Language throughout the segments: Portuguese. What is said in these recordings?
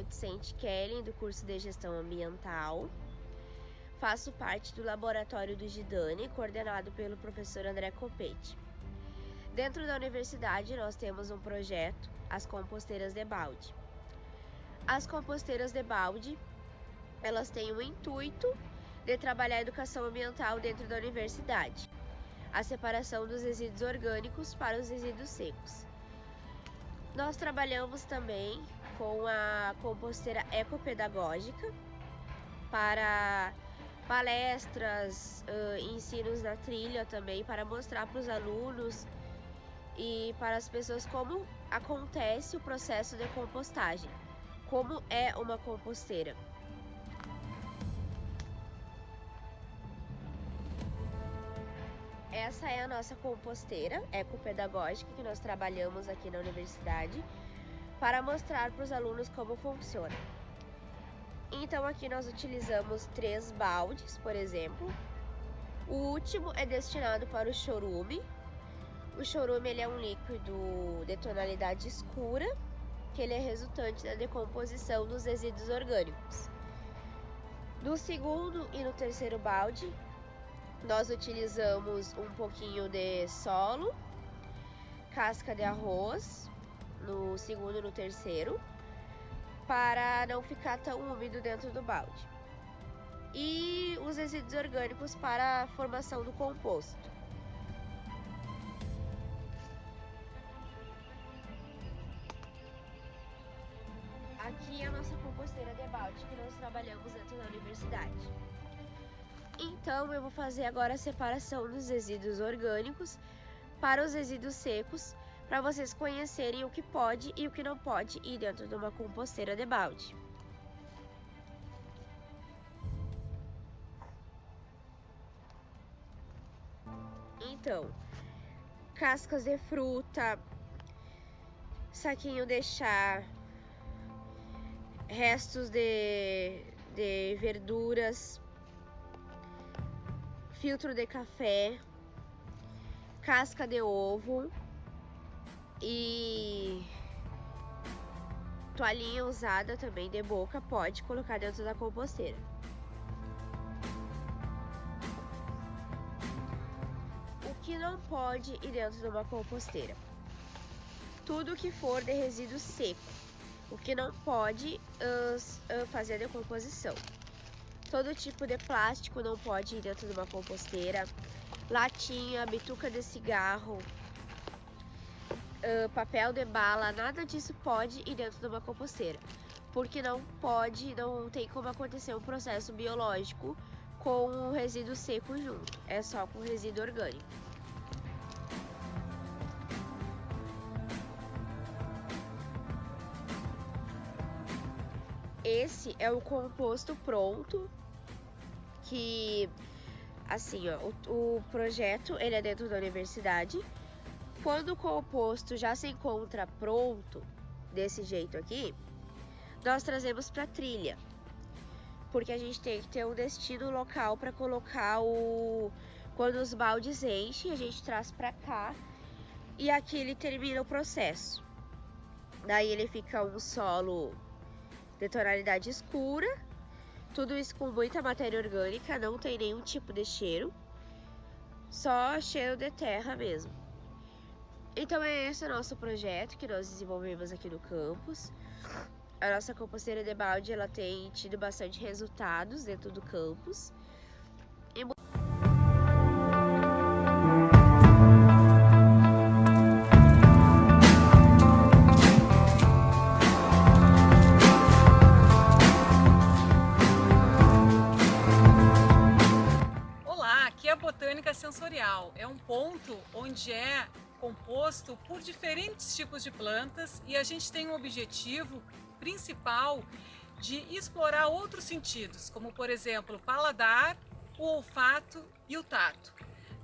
Vicente Kellen, do curso de Gestão Ambiental. Faço parte do laboratório do Gidane, coordenado pelo professor André Copete. Dentro da universidade, nós temos um projeto, as composteiras de balde. As composteiras de balde, elas têm o intuito de trabalhar a educação ambiental dentro da universidade, a separação dos resíduos orgânicos para os resíduos secos. Nós trabalhamos também com a composteira ecopedagógica para palestras, ensinos na trilha também, para mostrar para os alunos e para as pessoas como acontece o processo de compostagem, como é uma composteira. Essa é a nossa composteira ecopedagógica que nós trabalhamos aqui na universidade para mostrar para os alunos como funciona. Então aqui nós utilizamos 3 baldes, por exemplo. O último é destinado para o chorume. O chorume ele é um líquido de tonalidade escura, que ele é resultante da decomposição dos resíduos orgânicos. No segundo e no terceiro balde, nós utilizamos um pouquinho de solo, casca de arroz, no segundo e no terceiro, para não ficar tão úmido dentro do balde. E os resíduos orgânicos para a formação do composto. Aqui é a nossa composteira de balde que nós trabalhamos dentro da universidade. Então eu vou fazer agora a separação dos resíduos orgânicos para os resíduos secos, para vocês conhecerem o que pode e o que não pode ir dentro de uma composteira de balde. Então, cascas de fruta, saquinho de chá, restos de verduras, filtro de café, casca de ovo e toalhinha usada também de boca pode colocar dentro da composteira. O que não pode ir dentro de uma composteira? Tudo que for de resíduo seco. O que não pode fazer a decomposição. Todo tipo de plástico não pode ir dentro de uma composteira. Latinha, bituca de cigarro, papel de bala, nada disso pode ir dentro de uma composteira. Porque não tem como acontecer um processo biológico com o resíduo seco junto. É só com o resíduo orgânico. Esse é o composto pronto, que assim, ó, o projeto ele é dentro da universidade. Quando o composto já se encontra pronto, desse jeito aqui, nós trazemos para trilha, porque a gente tem que ter um destino local para colocar quando os baldes enchem, a gente traz para cá e aqui ele termina o processo. Daí ele fica um solo de tonalidade escura, tudo isso com muita matéria orgânica, não tem nenhum tipo de cheiro, só cheiro de terra mesmo. Então é esse o nosso projeto que nós desenvolvemos aqui no campus. A nossa composteira de balde ela tem tido bastante resultados dentro do campus. Botânica sensorial é um ponto onde é composto por diferentes tipos de plantas e a gente tem um objetivo principal de explorar outros sentidos, como por exemplo o paladar, o olfato e o tato.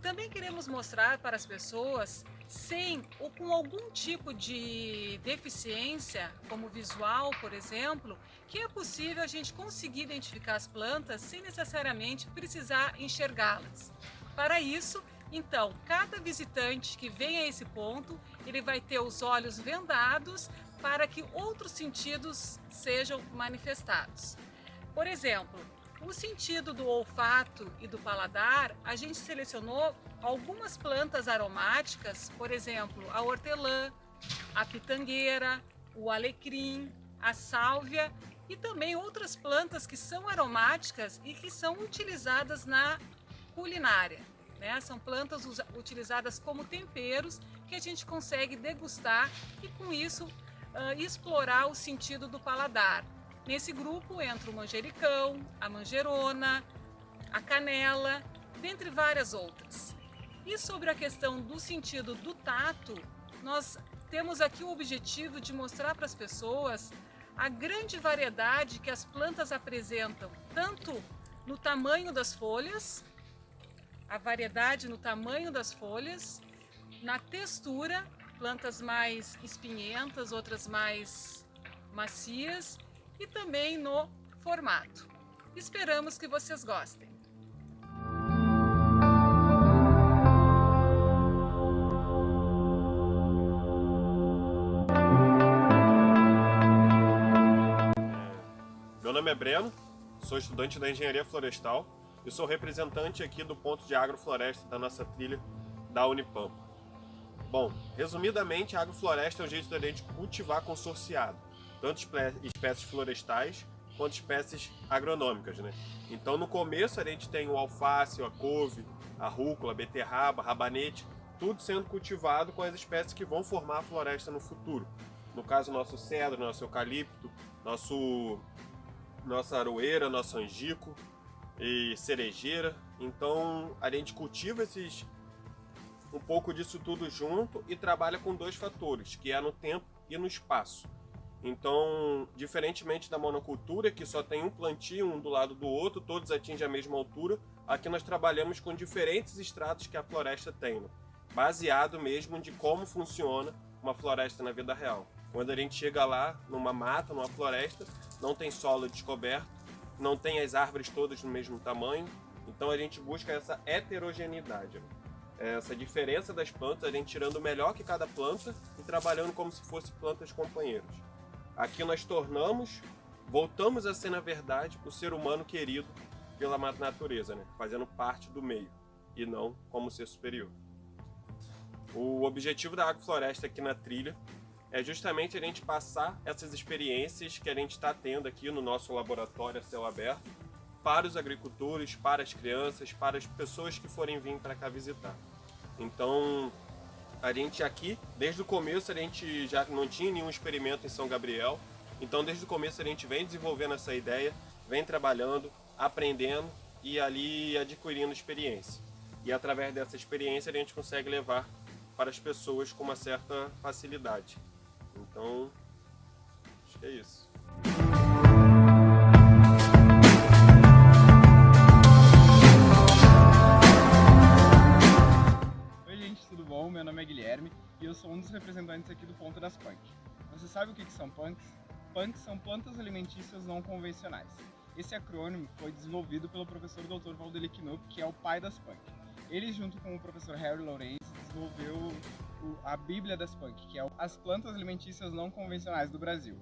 Também queremos mostrar para as pessoas sem ou com algum tipo de deficiência, como visual, por exemplo, que é possível a gente conseguir identificar as plantas sem necessariamente precisar enxergá-las. Para isso, então, cada visitante que vem a esse ponto, ele vai ter os olhos vendados para que outros sentidos sejam manifestados. Por exemplo, o sentido do olfato e do paladar, a gente selecionou algumas plantas aromáticas, por exemplo, a hortelã, a pitangueira, o alecrim, a sálvia e também outras plantas que são aromáticas e que são utilizadas na culinária, né? São plantas utilizadas como temperos que a gente consegue degustar e com isso explorar o sentido do paladar. Nesse grupo entra o manjericão, a manjerona, a canela, dentre várias outras. E sobre a questão do sentido do tato, nós temos aqui o objetivo de mostrar para as pessoas a grande variedade que as plantas apresentam, tanto no tamanho das folhas, a variedade no tamanho das folhas, na textura, plantas mais espinhentas, outras mais macias, e também no formato. Esperamos que vocês gostem. Meu nome é Breno, sou estudante da Engenharia Florestal e sou representante aqui do ponto de agrofloresta da nossa trilha da Unipampa. Bom, resumidamente, a agrofloresta é um jeito da gente cultivar consorciado, tanto espécies florestais quanto espécies agronômicas, né? Então, no começo a gente tem o alface, a couve, a rúcula, a beterraba, rabanete, tudo sendo cultivado com as espécies que vão formar a floresta no futuro. No caso, nosso cedro, nosso eucalipto, nossa aroeira, nosso angico e cerejeira. Então, a gente cultiva um pouco disso tudo junto e trabalha com dois fatores, que é no tempo e no espaço. Então, diferentemente da monocultura, que só tem um plantio um do lado do outro, todos atingem a mesma altura, aqui nós trabalhamos com diferentes estratos que a floresta tem, né? Baseado mesmo de como funciona uma floresta na vida real. Quando a gente chega lá, numa mata, numa floresta, não tem solo descoberto, não tem as árvores todas no mesmo tamanho, então a gente busca essa heterogeneidade, né? Essa diferença das plantas, a gente tirando o melhor que cada planta e trabalhando como se fossem plantas companheiras. Aqui nós voltamos a ser, na verdade, o ser humano querido pela natureza, né? Fazendo parte do meio e não como ser superior. O objetivo da agrofloresta aqui na trilha é justamente a gente passar essas experiências que a gente está tendo aqui no nosso laboratório a céu aberto para os agricultores, para as crianças, para as pessoas que forem vir para cá visitar. Então, a gente aqui, desde o começo, a gente já não tinha nenhum experimento em São Gabriel. Então, desde o começo, a gente vem desenvolvendo essa ideia, vem trabalhando, aprendendo e ali adquirindo experiência. E através dessa experiência, a gente consegue levar para as pessoas com uma certa facilidade. Então, acho que é isso. Oi gente, tudo bom? Meu nome é Guilherme e eu sou um dos representantes aqui do Ponto das Punk. Você sabe o que são punks? Punks são plantas alimentícias não convencionais. Esse acrônimo foi desenvolvido pelo professor Dr. Valdeli Knupp, que é o pai das punk. Ele, junto com o professor Harry Lawrence, desenvolveu a Bíblia das Punk, que é as plantas alimentícias não convencionais do Brasil.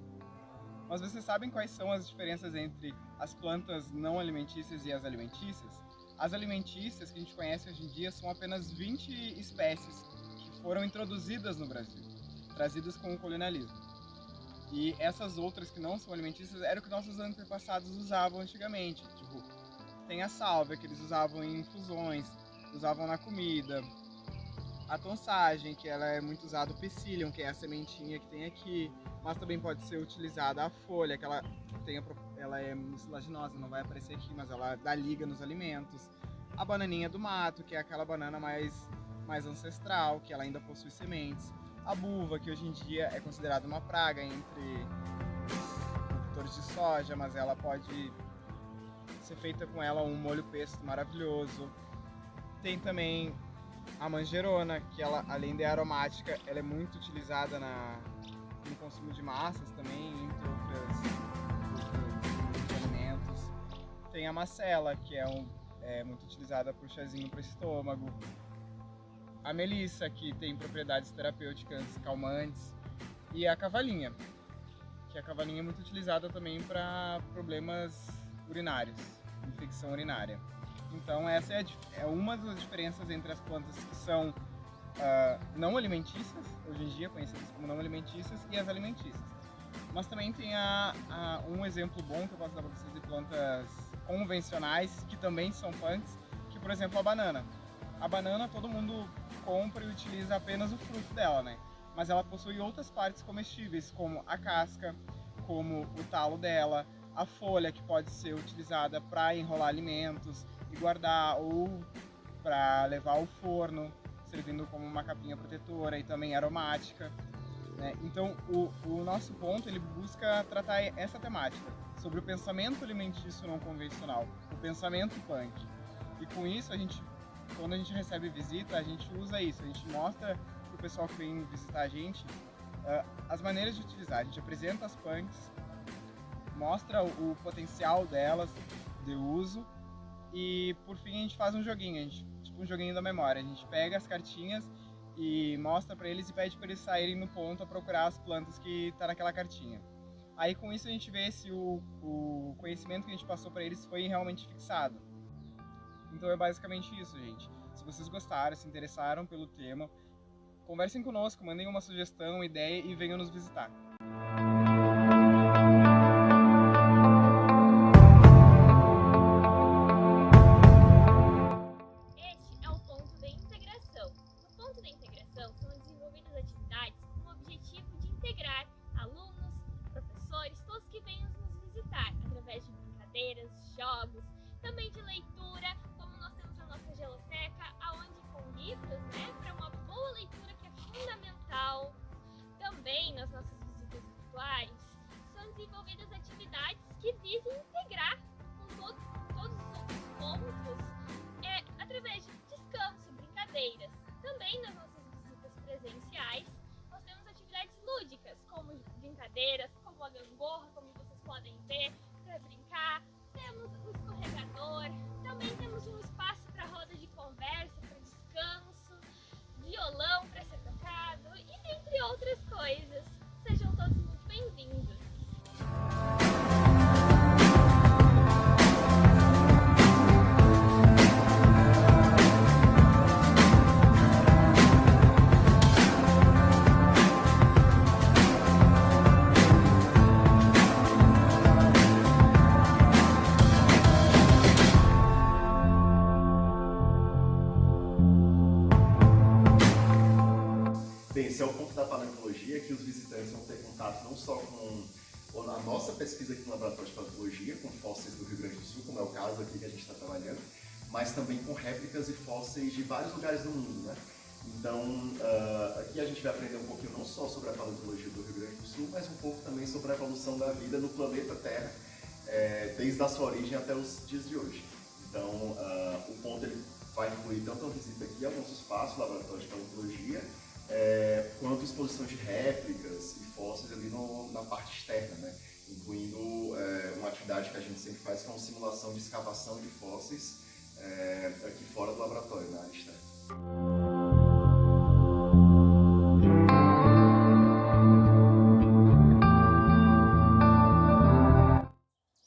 Mas vocês sabem quais são as diferenças entre as plantas não alimentícias e as alimentícias? As alimentícias que a gente conhece hoje em dia são apenas 20 espécies que foram introduzidas no Brasil, trazidas com o colonialismo. E essas outras que não são alimentícias eram o que nossos antepassados usavam antigamente. Tipo, tem a sálvia, que eles usavam em infusões, usavam na comida. A tonsagem, que ela é muito usada, o psyllium, que é a sementinha que tem aqui, mas também pode ser utilizada a folha, que ela é mucilaginosa, não vai aparecer aqui, mas ela dá liga nos alimentos. A bananinha do mato, que é aquela banana mais ancestral, que ela ainda possui sementes. A buva, que hoje em dia é considerada uma praga entre os produtores de soja, mas ela pode ser feita com ela um molho pesto maravilhoso. Tem também a manjerona, que ela, além de aromática, ela é muito utilizada no consumo de massas também, entre outros alimentos. Tem a macela, que é muito utilizada para o chazinho para estômago. A melissa, que tem propriedades terapêuticas calmantes. e a cavalinha, que a cavalinha é muito utilizada também para problemas urinários, infecção urinária. Então essa é uma das diferenças entre as plantas que são não alimentícias, hoje em dia conhecidas como não alimentícias, e as alimentícias. Mas também tem um exemplo bom que eu posso dar para vocês de plantas convencionais, que também são punks, que por exemplo a banana. A banana todo mundo compra e utiliza apenas o fruto dela, né? Mas ela possui outras partes comestíveis, como a casca, como o talo dela, a folha, que pode ser utilizada para enrolar alimentos e guardar, ou para levar ao forno, servindo como uma capinha protetora e também aromática, né? Então o nosso ponto, ele busca tratar essa temática, sobre o pensamento alimentício não convencional, o pensamento punk. E com isso, quando a gente recebe visita, a gente usa isso, a gente mostra para o pessoal que vem visitar a gente as maneiras de utilizar. A gente apresenta as punks, mostra o potencial delas de uso, e por fim a gente faz um joguinho, tipo um joguinho da memória. A gente pega as cartinhas e mostra para eles e pede para eles saírem no ponto a procurar as plantas que tá naquela cartinha. Aí com isso a gente vê se o conhecimento que a gente passou para eles foi realmente fixado. Então é basicamente isso, gente. Se vocês gostaram, se interessaram pelo tema, conversem conosco, mandem uma sugestão, ideia e venham nos visitar. Este é o ponto de integração. No ponto de integração são desenvolvidas atividades com o objetivo de integrar alunos, professores, todos que venham nos visitar, através de brincadeiras, jogos, também de leitura, como nós temos a nossa geloteca, aonde com livros, né, para uma boa leitura que é fundamental. Também nas nossas visitas virtuais são desenvolvidas atividades que visam integrar com todos os outros pontos, através de descanso, brincadeiras. Também nas nossas visitas presenciais nós temos atividades lúdicas, como brincadeiras, como a gangorra, como vocês podem ver, para brincar. Temos o escorregador, também temos um espaço para roda de conversa, para descanso, violão para ser tocado e dentre outras coisas. Sejam todos muito bem-vindos! Bem, esse é o ponto da paleontologia, que os visitantes vão ter contato não só com a nossa pesquisa aqui no Laboratório de Paleontologia, com fósseis do Rio Grande do Sul, como é o caso aqui que a gente está trabalhando, mas também com réplicas e fósseis de vários lugares do mundo, né? Então, aqui a gente vai aprender um pouquinho não só sobre a paleontologia do Rio Grande do Sul, mas um pouco também sobre a evolução da vida no planeta Terra, desde a sua origem até os dias de hoje. Então, o ponto ele vai incluir tanto a visita aqui ao nosso espaço, Laboratório de Paleontologia, quanto exposição de réplicas e fósseis ali na parte externa, né? Incluindo uma atividade que a gente sempre faz, que é uma simulação de escavação de fósseis aqui fora do laboratório, na área externa.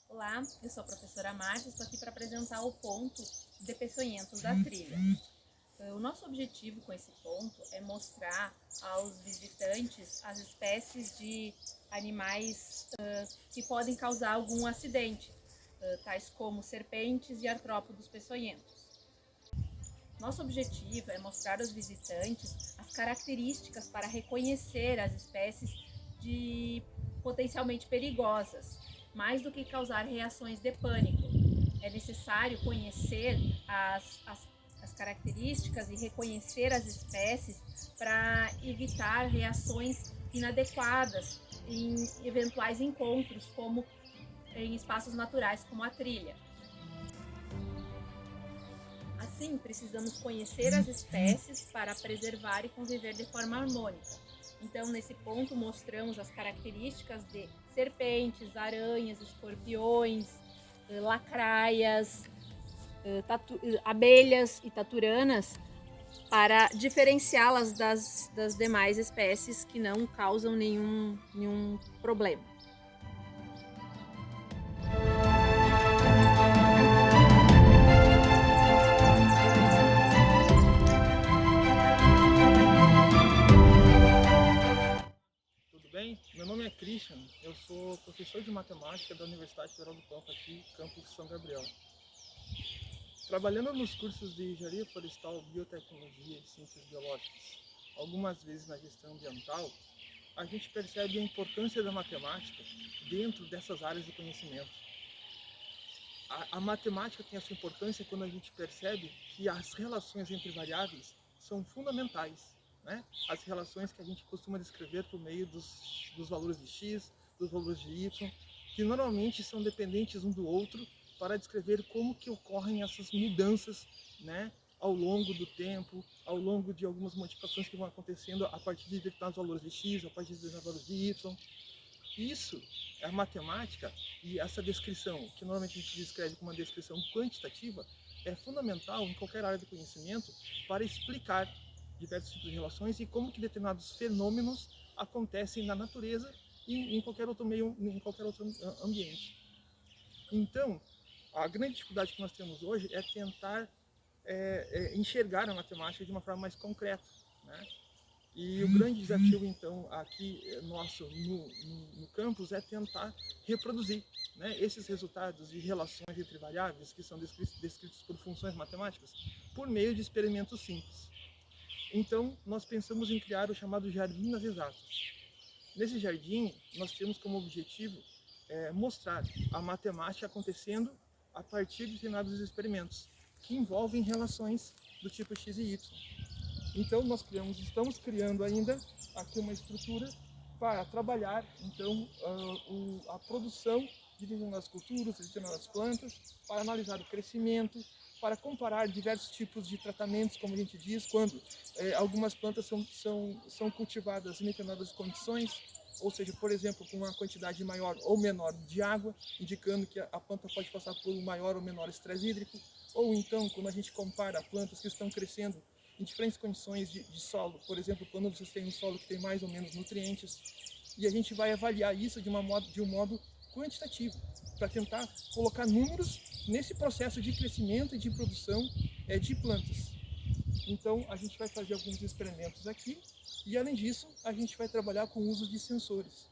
Olá, eu sou a professora Márcia, estou aqui para apresentar o ponto de peçonhentos da trilha. O nosso objetivo com esse ponto é mostrar aos visitantes as espécies de animais que podem causar algum acidente, tais como serpentes e artrópodos peçonhentos. Nosso objetivo é mostrar aos visitantes as características para reconhecer as espécies de potencialmente perigosas, mais do que causar reações de pânico. É necessário conhecer as características e reconhecer as espécies para evitar reações inadequadas em eventuais encontros, como em espaços naturais como a trilha. Assim, precisamos conhecer as espécies para preservar e conviver de forma harmônica. Então, nesse ponto, mostramos as características de serpentes, aranhas, escorpiões, lacraias, abelhas e taturanas, para diferenciá-las das demais espécies que não causam nenhum problema. Tudo bem? Meu nome é Christian, eu sou professor de matemática da Universidade Federal do Pampa, aqui, campus São Gabriel. Trabalhando nos cursos de engenharia florestal, biotecnologia e ciências biológicas, algumas vezes na gestão ambiental, a gente percebe a importância da matemática dentro dessas áreas de conhecimento. A matemática tem essa importância quando a gente percebe que as relações entre variáveis são fundamentais, né? As relações que a gente costuma descrever por meio dos valores de x, dos valores de y, que normalmente são dependentes um do outro, para descrever como que ocorrem essas mudanças, né, ao longo do tempo, ao longo de algumas modificações que vão acontecendo a partir de determinados valores de x, a partir de determinados valores de y. Isso é a matemática, e essa descrição, que normalmente a gente descreve como uma descrição quantitativa, é fundamental em qualquer área de conhecimento para explicar diversos tipos de relações e como que determinados fenômenos acontecem na natureza e em qualquer outro meio, em qualquer outro ambiente. Então, a grande dificuldade que nós temos hoje é tentar enxergar a matemática de uma forma mais concreta, né? E o grande desafio, então, aqui nosso no campus é tentar reproduzir, né, esses resultados de relações entre variáveis que são descritos por funções matemáticas por meio de experimentos simples. Então, nós pensamos em criar o chamado Jardim das Exatas. Nesse jardim, nós temos como objetivo mostrar a matemática acontecendo a partir de determinados experimentos que envolvem relações do tipo x e y. Então nós estamos criando ainda aqui uma estrutura para trabalhar então a produção de determinadas culturas, de determinadas plantas, para analisar o crescimento, para comparar diversos tipos de tratamentos, como a gente diz, quando algumas plantas são cultivadas em determinadas condições, ou seja, por exemplo, com uma quantidade maior ou menor de água, indicando que a planta pode passar por um maior ou menor estresse hídrico, ou então, quando a gente compara plantas que estão crescendo em diferentes condições de solo, por exemplo, quando você tem um solo que tem mais ou menos nutrientes, e a gente vai avaliar isso de um modo quantitativo, para tentar colocar números nesse processo de crescimento e de produção de plantas. Então, a gente vai fazer alguns experimentos aqui, e além disso, a gente vai trabalhar com o uso de sensores.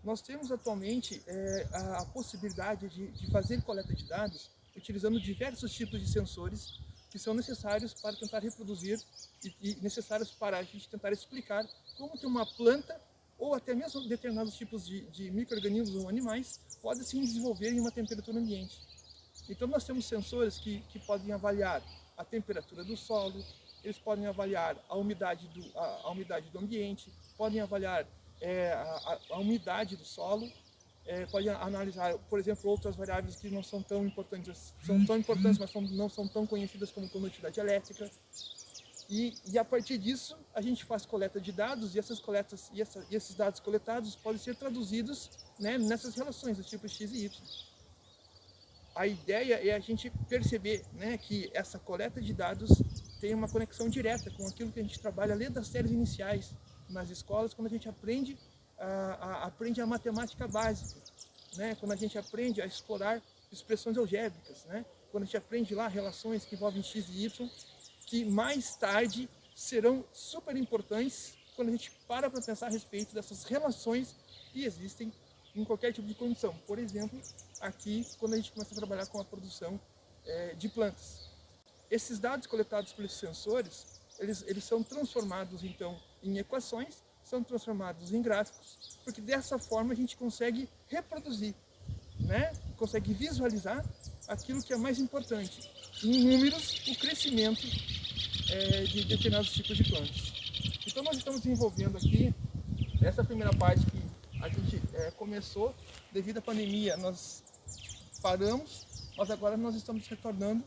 Nós temos atualmente a possibilidade de fazer coleta de dados utilizando diversos tipos de sensores que são necessários para tentar reproduzir e necessários para a gente tentar explicar como que uma planta ou até mesmo determinados tipos de micro-organismos ou animais podem se desenvolver em uma temperatura ambiente. Então nós temos sensores que podem avaliar a temperatura do solo, eles podem avaliar a umidade do ambiente, podem avaliar a umidade do solo, podem analisar, por exemplo, outras variáveis que não são tão importantes, mas não são tão conhecidas como condutividade elétrica. E a partir disso, a gente faz coleta de dados, e esses dados coletados podem ser traduzidos, né, nessas relações do tipo x e y. A ideia é a gente perceber, né, que essa coleta de dados tem uma conexão direta com aquilo que a gente trabalha ali das séries iniciais nas escolas, quando a gente aprende a matemática básica, né, quando a gente aprende a explorar expressões algébricas, né, quando a gente aprende lá relações que envolvem x e y, que mais tarde serão super importantes quando a gente para pensar a respeito dessas relações que existem em qualquer tipo de condição. Por exemplo, aqui, quando a gente começa a trabalhar com a produção de plantas. Esses dados coletados pelos sensores, eles são transformados, então, em equações, são transformados em gráficos, porque dessa forma a gente consegue reproduzir, né? Consegue visualizar aquilo que é mais importante, em números, o crescimento de determinados tipos de plantas. Então nós estamos desenvolvendo aqui, essa primeira parte que a gente começou, devido à pandemia nós paramos, mas agora nós estamos retornando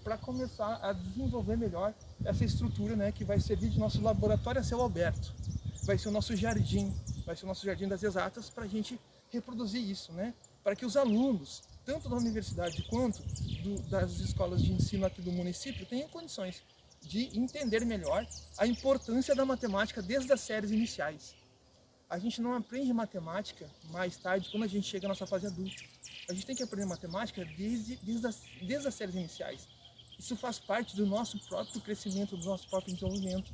para começar a desenvolver melhor essa estrutura, né, que vai servir de nosso laboratório a céu aberto. Vai ser o nosso jardim, das exatas, para a gente reproduzir isso, né, para que os alunos, tanto da universidade quanto das escolas de ensino aqui do município, tenham condições de entender melhor a importância da matemática desde as séries iniciais. A gente não aprende matemática mais tarde, quando a gente chega à nossa fase adulta. A gente tem que aprender matemática desde as séries iniciais. Isso faz parte do nosso próprio crescimento, do nosso próprio desenvolvimento.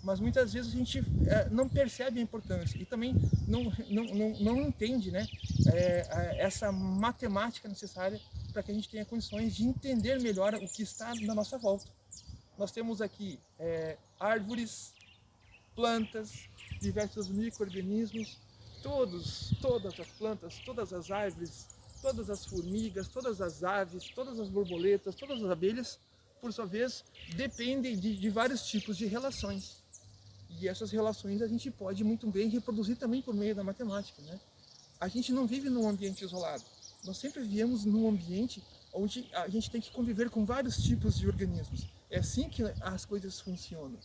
Mas muitas vezes a gente não percebe a importância e também não entende, né, essa matemática necessária para que a gente tenha condições de entender melhor o que está na nossa volta. Nós temos aqui árvores, plantas, diversos micro-organismos, todas as plantas, todas as árvores, todas as formigas, todas as aves, todas as borboletas, todas as abelhas, por sua vez, dependem de vários tipos de relações. E essas relações a gente pode muito bem reproduzir também por meio da matemática, né? A gente não vive num ambiente isolado. Nós sempre vivemos num ambiente onde a gente tem que conviver com vários tipos de organismos. É assim que as coisas funcionam.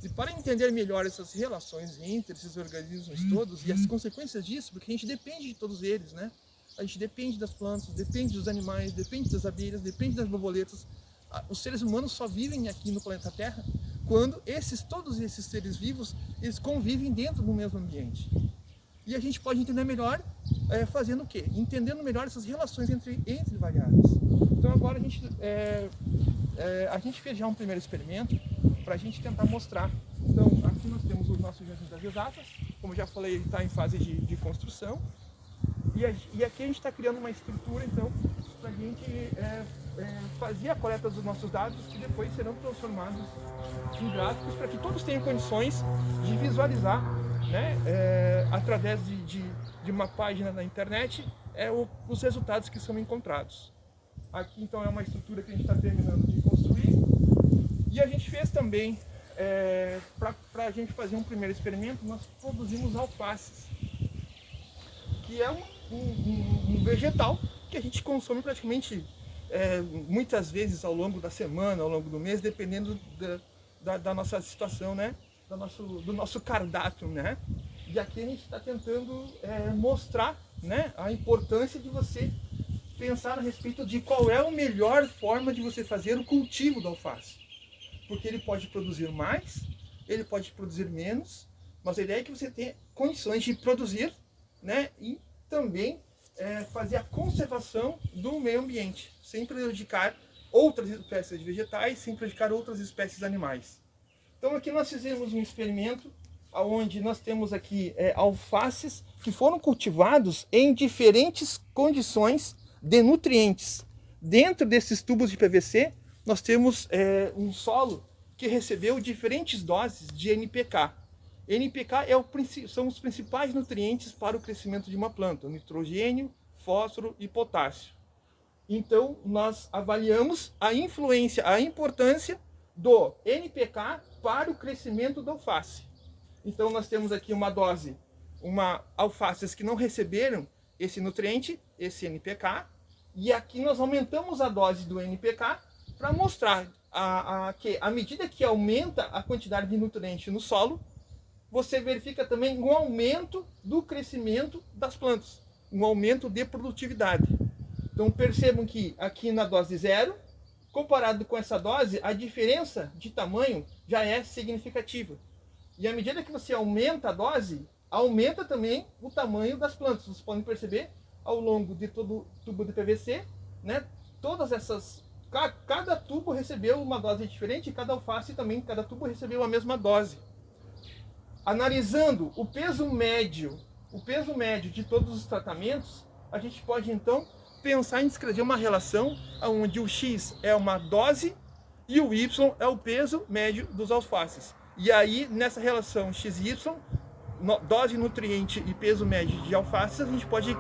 E para entender melhor essas relações entre esses organismos todos e as consequências disso, porque a gente depende de todos eles, né? A gente depende das plantas, depende dos animais, depende das abelhas, depende das borboletas. Os seres humanos só vivem aqui no planeta Terra quando todos esses seres vivos, eles convivem dentro do mesmo ambiente. E a gente pode entender melhor fazendo o quê? Entendendo melhor essas relações entre variáveis. Então agora a gente fez já um primeiro experimento para a gente tentar mostrar. Então aqui nós temos o nosso jardim das exatas, como já falei, ele está em fase de construção. E aqui a gente está criando uma estrutura, então, para a gente fazer a coleta dos nossos dados, que depois serão transformados em gráficos, para que todos tenham condições de visualizar, né, através de uma página na internet, os resultados que são encontrados. Aqui, então, é uma estrutura que a gente está terminando de construir. E a gente fez também, para a gente fazer um primeiro experimento, nós produzimos alfaces, que é um vegetal que a gente consome praticamente muitas vezes ao longo da semana, ao longo do mês, dependendo da nossa situação, né? do nosso cardápio, né? E aqui a gente está tentando mostrar, né, a importância de você pensar a respeito de qual é a melhor forma de você fazer o cultivo da alface. Porque ele pode produzir mais, ele pode produzir menos, mas a ideia é que você tenha condições de produzir, né, e também fazer a conservação do meio ambiente, sem prejudicar outras espécies de vegetais, sem prejudicar outras espécies animais. Então aqui nós fizemos um experimento onde nós temos aqui alfaces que foram cultivados em diferentes condições de nutrientes. Dentro desses tubos de PVC, nós temos um solo que recebeu diferentes doses de NPK. NPK são os principais nutrientes para o crescimento de uma planta: nitrogênio, fósforo e potássio. Então, nós avaliamos a influência, a importância do NPK para o crescimento da alface. Então, nós temos aqui alfaces que não receberam esse nutriente, esse NPK, e aqui nós aumentamos a dose do NPK para mostrar que, à medida que aumenta a quantidade de nutriente no solo, você verifica também um aumento do crescimento das plantas, um aumento de produtividade. Então percebam que aqui na dose 0, comparado com essa dose, a diferença de tamanho já é significativa. E à medida que você aumenta a dose, aumenta também o tamanho das plantas. Vocês podem perceber ao longo de todo o tubo de PVC, né? Cada tubo recebeu uma dose diferente, e cada alface também, cada tubo recebeu a mesma dose. Analisando o peso médio de todos os tratamentos, a gente pode então pensar em descrever uma relação onde o X é uma dose e o Y é o peso médio dos alfaces. E aí, nessa relação X e Y, dose, nutriente e peso médio de alfaces, a gente pode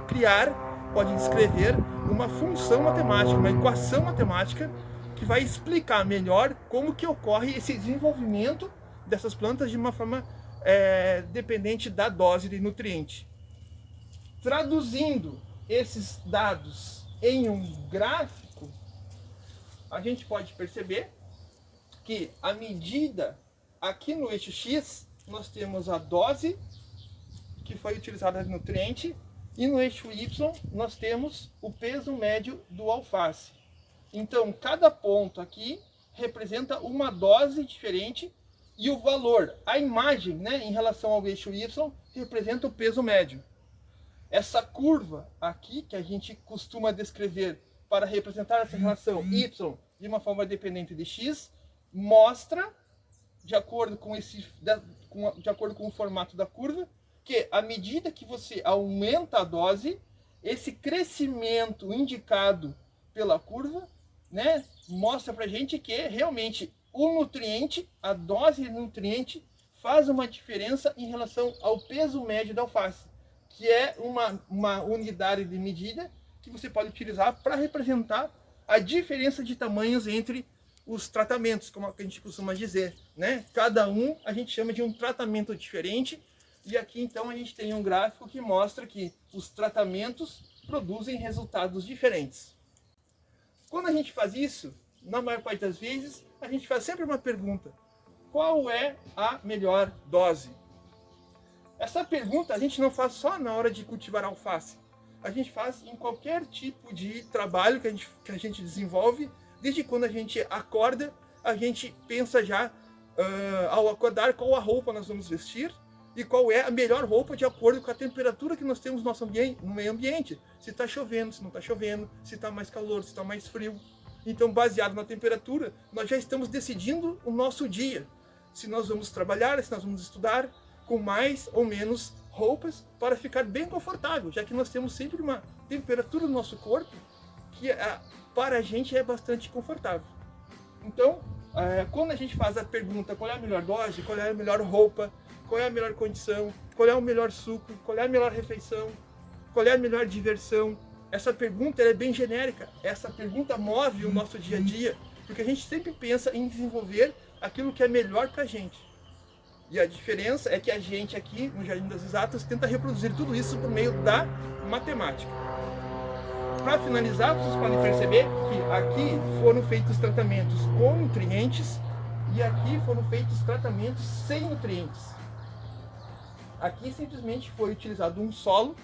descrever uma função matemática, uma equação matemática que vai explicar melhor como que ocorre esse desenvolvimento dessas plantas de uma forma dependente da dose de nutriente. Traduzindo esses dados em um gráfico, a gente pode perceber que a medida aqui no eixo X, nós temos a dose que foi utilizada de nutriente, e no eixo Y nós temos o peso médio do alface. Então cada ponto aqui representa uma dose diferente e o valor, a imagem, né, em relação ao eixo Y, representa o peso médio. Essa curva aqui, que a gente costuma descrever para representar essa relação Y de uma forma dependente de X, mostra, de acordo com o formato da curva, que à medida que você aumenta a dose, esse crescimento indicado pela curva, né, mostra pra gente que realmente o nutriente, a dose de nutriente, faz uma diferença em relação ao peso médio da alface, que é uma unidade de medida que você pode utilizar para representar a diferença de tamanhos entre os tratamentos, como a gente costuma dizer, né? Cada um a gente chama de um tratamento diferente, e aqui então a gente tem um gráfico que mostra que os tratamentos produzem resultados diferentes. Quando a gente faz isso, na maior parte das vezes, a gente faz sempre uma pergunta: qual é a melhor dose? Essa pergunta a gente não faz só na hora de cultivar alface. A gente faz em qualquer tipo de trabalho que a gente desenvolve. Desde quando a gente acorda, a gente pensa já, ao acordar, qual a roupa nós vamos vestir e qual é a melhor roupa de acordo com a temperatura que nós temos no meio ambiente. Se está chovendo, se não está chovendo, se está mais calor, se está mais frio. Então, baseado na temperatura, nós já estamos decidindo o nosso dia. Se nós vamos trabalhar, se nós vamos estudar, com mais ou menos roupas para ficar bem confortável, já que nós temos sempre uma temperatura no nosso corpo que para a gente é bastante confortável. Então, quando a gente faz a pergunta qual é a melhor dose, qual é a melhor roupa, qual é a melhor condição, qual é o melhor suco, qual é a melhor refeição, qual é a melhor diversão, essa pergunta é bem genérica. Essa pergunta move o nosso dia a dia, porque a gente sempre pensa em desenvolver aquilo que é melhor para a gente. E a diferença é que a gente aqui no Jardim das Exatas tenta reproduzir tudo isso por meio da matemática. Para finalizar, vocês podem perceber que aqui foram feitos tratamentos com nutrientes e aqui foram feitos tratamentos sem nutrientes. Aqui simplesmente foi utilizado um solo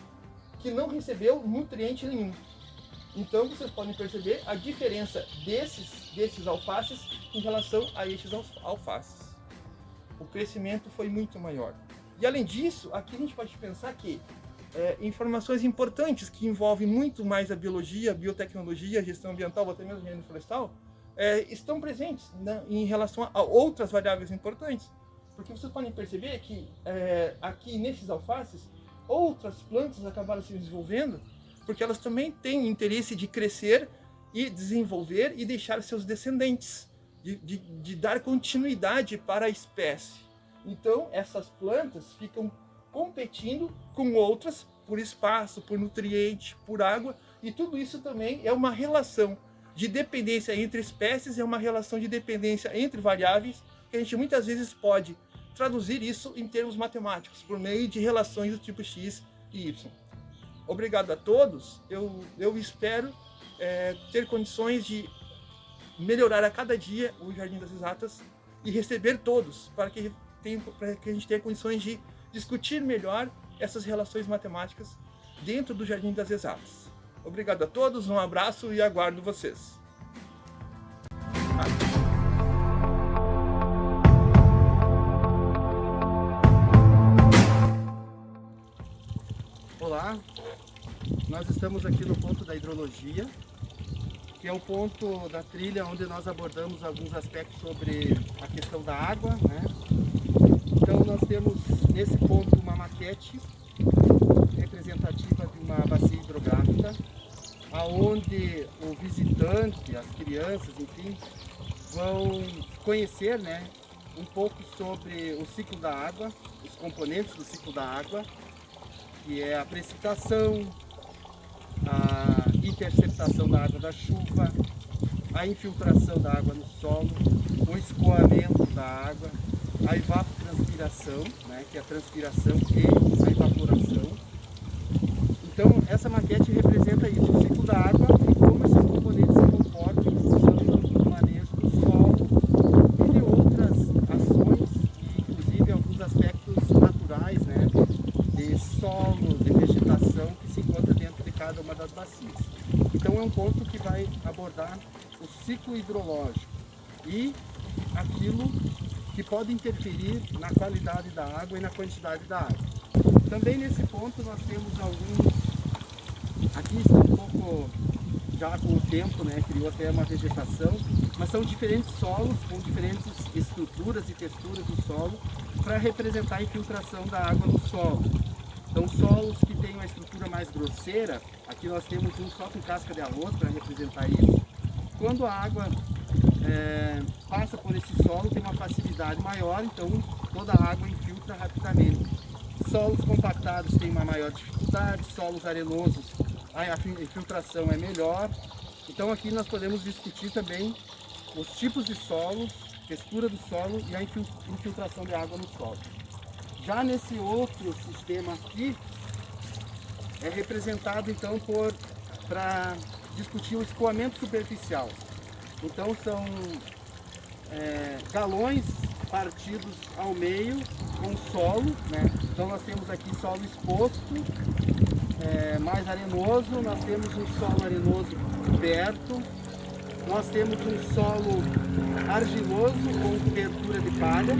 que não recebeu nutriente nenhum. Então vocês podem perceber a diferença desses alfaces em relação a estes alfaces. O crescimento foi muito maior. E além disso, aqui a gente pode pensar que informações importantes que envolvem muito mais a biologia, a biotecnologia, a gestão ambiental, ou até mesmo a engenharia florestal, estão presentes, né, em relação a outras variáveis importantes. Porque vocês podem perceber que aqui nesses alfaces, outras plantas acabaram se desenvolvendo, porque elas também têm interesse de crescer e desenvolver e deixar seus descendentes. De dar continuidade para a espécie. Então, essas plantas ficam competindo com outras por espaço, por nutriente, por água, e tudo isso também é uma relação de dependência entre espécies, é uma relação de dependência entre variáveis, que a gente muitas vezes pode traduzir isso em termos matemáticos, por meio de relações do tipo X e Y. Obrigado a todos, eu espero ter condições de melhorar a cada dia o Jardim das Exatas e receber todos, para que a gente tenha condições de discutir melhor essas relações matemáticas dentro do Jardim das Exatas. Obrigado a todos, um abraço e aguardo vocês. Olá, nós estamos aqui no ponto da hidrologia, que é um ponto da trilha onde nós abordamos alguns aspectos sobre a questão da água, né? Então nós temos nesse ponto uma maquete representativa de uma bacia hidrográfica, aonde o visitante, as crianças, enfim, vão conhecer, né, um pouco sobre o ciclo da água, os componentes do ciclo da água, que é a precipitação, a interceptação da água da chuva, a infiltração da água no solo, o escoamento da água, a evapotranspiração, né, que é a transpiração e a evaporação. Então, essa maquete representa isso, o ciclo da água e como esses componentes se comportam em função do manejo do solo e de outras ações, e inclusive alguns aspectos naturais, né, de solo, de vegetação que se encontra dentro de cada uma das bacias. Então é um ponto que vai abordar o ciclo hidrológico. e aquilo que pode interferir na qualidade da água e na quantidade da água. Também nesse ponto nós temos alguns, aqui está um pouco já com o tempo, né, criou até uma vegetação, mas são diferentes solos com diferentes estruturas e texturas do solo para representar a infiltração da água no solo. Então solos que têm uma estrutura mais grosseira, aqui nós temos um só com casca de arroz para representar isso. Quando a água passa por esse solo tem uma facilidade maior, então toda a água infiltra rapidamente. Solos compactados têm uma maior dificuldade, solos arenosos a infiltração é melhor. Então aqui nós podemos discutir também os tipos de solos, textura do solo e a infiltração de água no solo. Já nesse outro sistema aqui, é representado então para discutir o escoamento superficial. Então são galões partidos ao meio com solo, né? Então nós temos aqui solo exposto, mais arenoso, nós temos um solo arenoso coberto, nós temos um solo argiloso com cobertura de palha,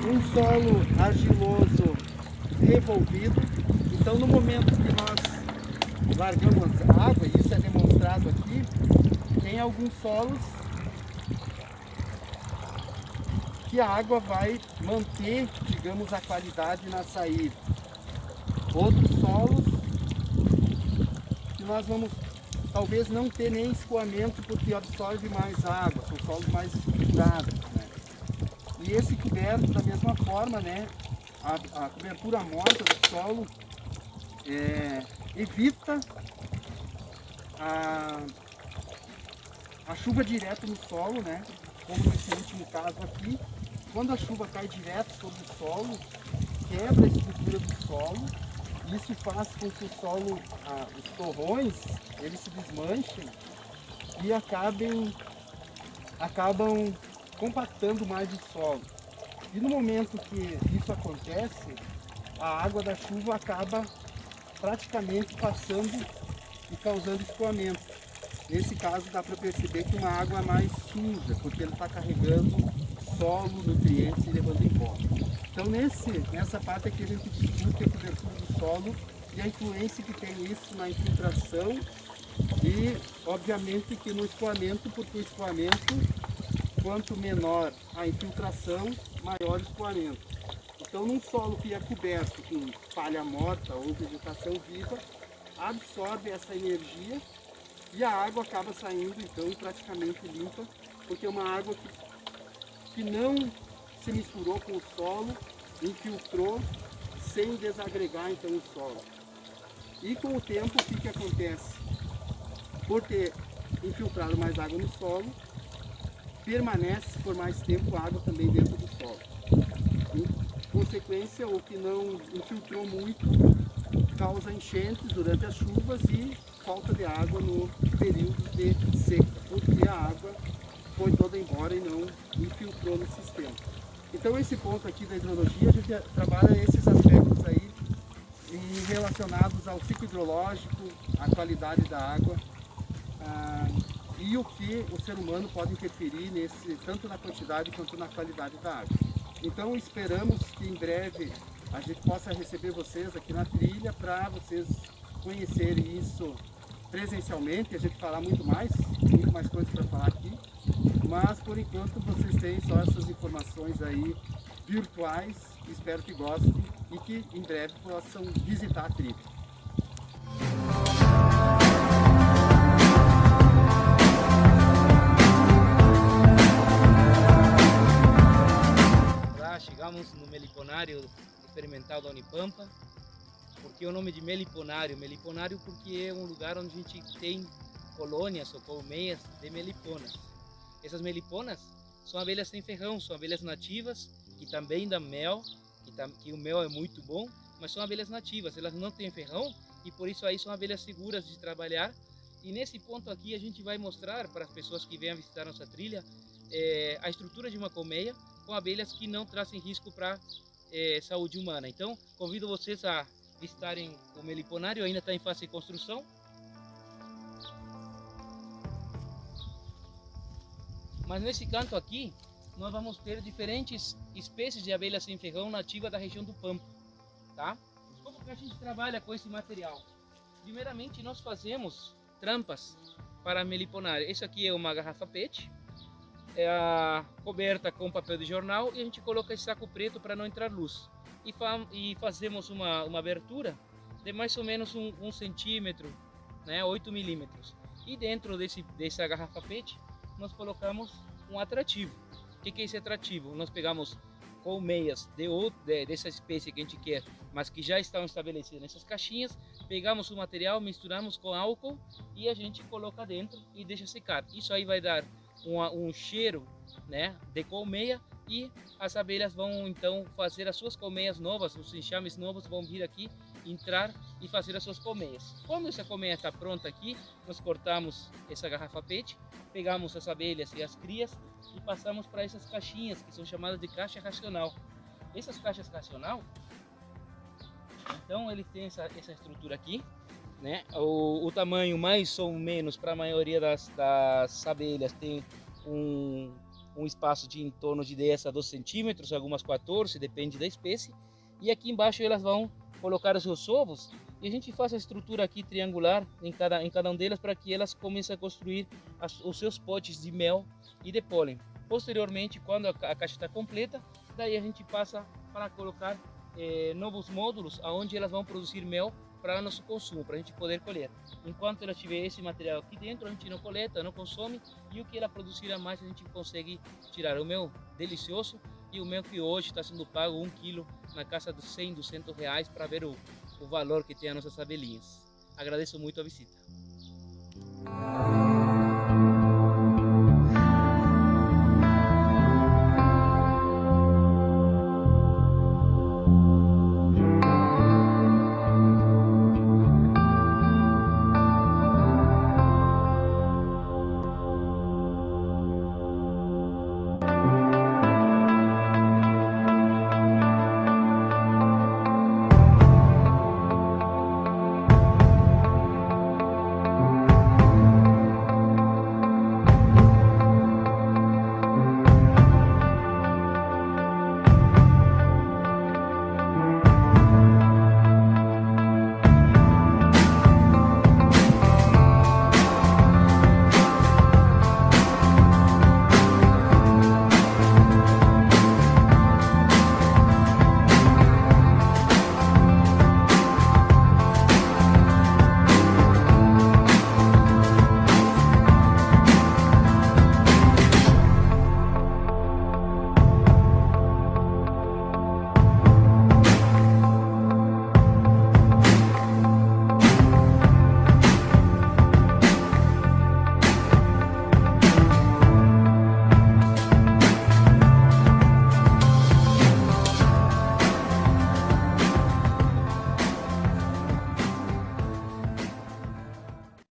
um solo argiloso revolvido. Então no momento que nós largamos a água, e isso é demonstrado aqui, tem alguns solos que a água vai manter, digamos, a qualidade na saída. Outros solos que nós vamos talvez não ter nem escoamento porque absorve mais água, são solos mais estruturados, né? E esse coberto da mesma forma, né? A cobertura morta do solo evita a chuva direto no solo, né? Como nesse último caso aqui, quando a chuva cai direto sobre o solo, quebra a estrutura do solo. Isso faz com que o solo, os torrões, eles se desmanchem e acabam compactando mais o solo. E no momento que isso acontece, a água da chuva acaba praticamente passando e causando escoamento. Nesse caso dá para perceber que uma água mais suja, porque ele está carregando solo, nutrientes e levando embora. Então nessa parte aqui a gente discute a cobertura do solo e a influência que tem isso na infiltração e obviamente que no escoamento, porque o escoamento, quanto menor a infiltração, maior o escoamento. Então num solo que é coberto com palha morta ou vegetação viva, absorve essa energia e a água acaba saindo então praticamente limpa, porque é uma água que não se misturou com o solo, infiltrou sem desagregar então o solo. E com o tempo o que acontece? Por ter infiltrado mais água no solo, permanece por mais tempo a água também dentro do solo. Em consequência, o que não infiltrou muito causa enchentes durante as chuvas e falta de água no período de seca, porque a água foi toda embora e não infiltrou no sistema. Então esse ponto aqui da hidrologia, a gente trabalha esses aspectos aí relacionados ao ciclo hidrológico, à qualidade da água e o que o ser humano pode interferir tanto na quantidade quanto na qualidade da água. Então esperamos que em breve a gente possa receber vocês aqui na trilha para vocês conhecerem isso presencialmente, a gente falar muito mais coisas para falar aqui, mas por enquanto vocês têm só essas informações aí virtuais, espero que gostem e que em breve possam visitar a trilha. Lá chegamos no meliponário experimental da Unipampa. Por que o nome de meliponário? Meliponário porque é um lugar onde a gente tem colônias ou colmeias de meliponas. Essas meliponas são abelhas sem ferrão, são abelhas nativas que também dão mel, que o mel é muito bom, mas são abelhas nativas, elas não têm ferrão e por isso aí são abelhas seguras de trabalhar. E nesse ponto aqui a gente vai mostrar para as pessoas que venham visitar nossa trilha a estrutura de uma colmeia com abelhas que não trazem risco para saúde humana. Então convido vocês a visitarem o meliponário, ainda está em fase de construção. Mas nesse canto aqui, nós vamos ter diferentes espécies de abelha sem ferrão nativa da região do Pampa, tá? Como que a gente trabalha com esse material? Primeiramente, nós fazemos trampas para a meliponária. Esse aqui é uma garrafa PET, é coberta com papel de jornal, e a gente coloca esse saco preto para não entrar luz. E fazemos uma abertura de mais ou menos 1 centímetro, né, 8 milímetros. E dentro dessa garrafa PET, nós colocamos um atrativo. O que é esse atrativo? Nós pegamos colmeias dessa espécie que a gente quer, mas que já estão estabelecidas nessas caixinhas, pegamos o material, misturamos com álcool e a gente coloca dentro e deixa secar. Isso aí vai dar um cheiro, né, de colmeia, e as abelhas vão então fazer as suas colmeias novas, os enxames novos vão vir aqui, entrar e fazer as suas colmeias. Quando essa colmeia está pronta aqui, nós cortamos essa garrafa PET, pegamos as abelhas e as crias e passamos para essas caixinhas que são chamadas de caixa racional. Essas caixas racional, então ele tem essa estrutura aqui, né? O tamanho mais ou menos para a maioria das abelhas tem um espaço de em torno de 10 a 12 centímetros, algumas 14, depende da espécie. E aqui embaixo elas vão colocar os seus ovos e a gente faz a estrutura aqui triangular em cada um delas para que elas comecem a construir os seus potes de mel e de pólen. Posteriormente, quando a caixa está completa, daí a gente passa para colocar novos módulos onde elas vão produzir mel para nosso consumo, para a gente poder colher. Enquanto ela tiver esse material aqui dentro, a gente não coleta, não consome, e o que ela produzir a mais a gente consegue tirar. O mel delicioso, e o mel que hoje está sendo pago 1 quilo na casa dos 100, 200 reais, para ver o valor que tem as nossas abelhinhas. Agradeço muito a visita.